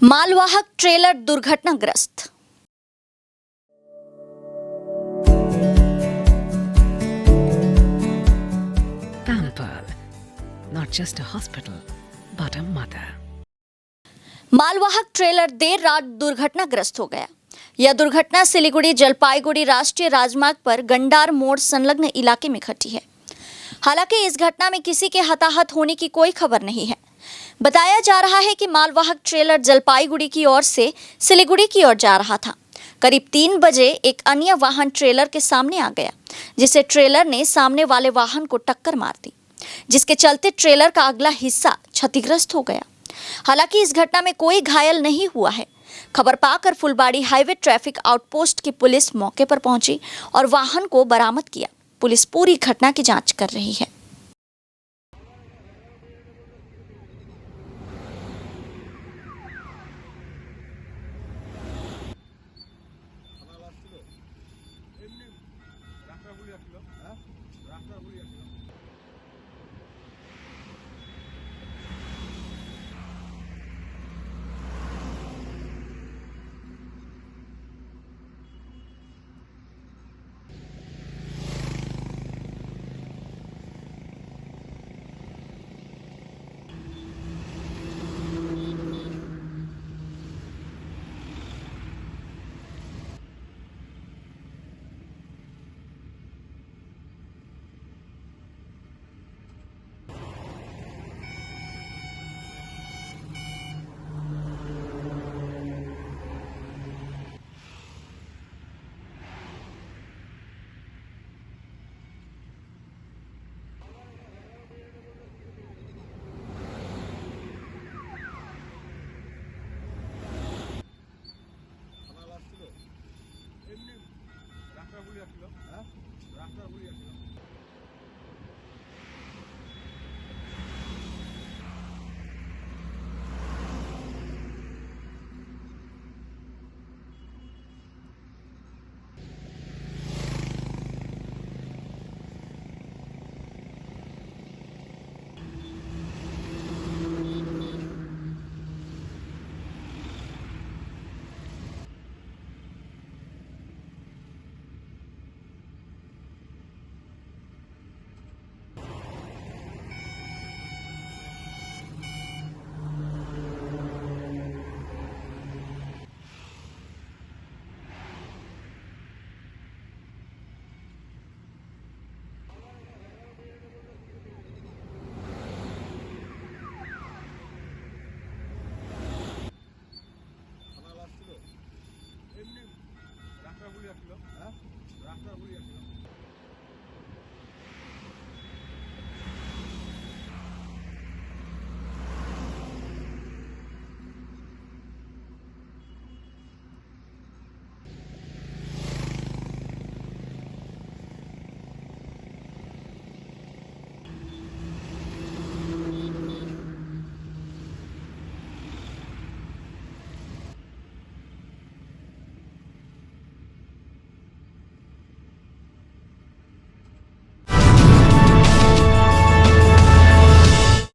मालवाहक ट्रेलर दुर्घटनाग्रस्त। Pampered, not just a hospital, but a mother. मालवाहक ट्रेलर देर रात दुर्घटनाग्रस्त हो गया। यह दुर्घटना सिलीगुड़ी जलपाईगुड़ी राष्ट्रीय राजमार्ग पर गंडार मोड़ संलग्न इलाके में घटी है। हालांकि इस घटना में किसी के हताहत होने की कोई खबर नहीं है। बताया जा रहा है कि मालवाहक ट्रेलर जलपाईगुड़ी की ओर से सिलीगुड़ी की ओर जा रहा था। करीब 3 बजे एक अन्य वाहन ट्रेलर के सामने आ गया, जिससे ट्रेलर ने सामने वाले वाहन को टक्कर मार दी, जिसके चलते ट्रेलर का अगला हिस्सा क्षतिग्रस्त हो गया। हालांकि इस घटना में कोई घायल नहीं हुआ है। खबर पाकर फुलबाड़ी हाईवे ट्रैफिक आउटपोस्ट की पुलिस मौके पर पहुंची और वाहन को बरामद किया। पुलिस पूरी घटना की जांच कर रही है।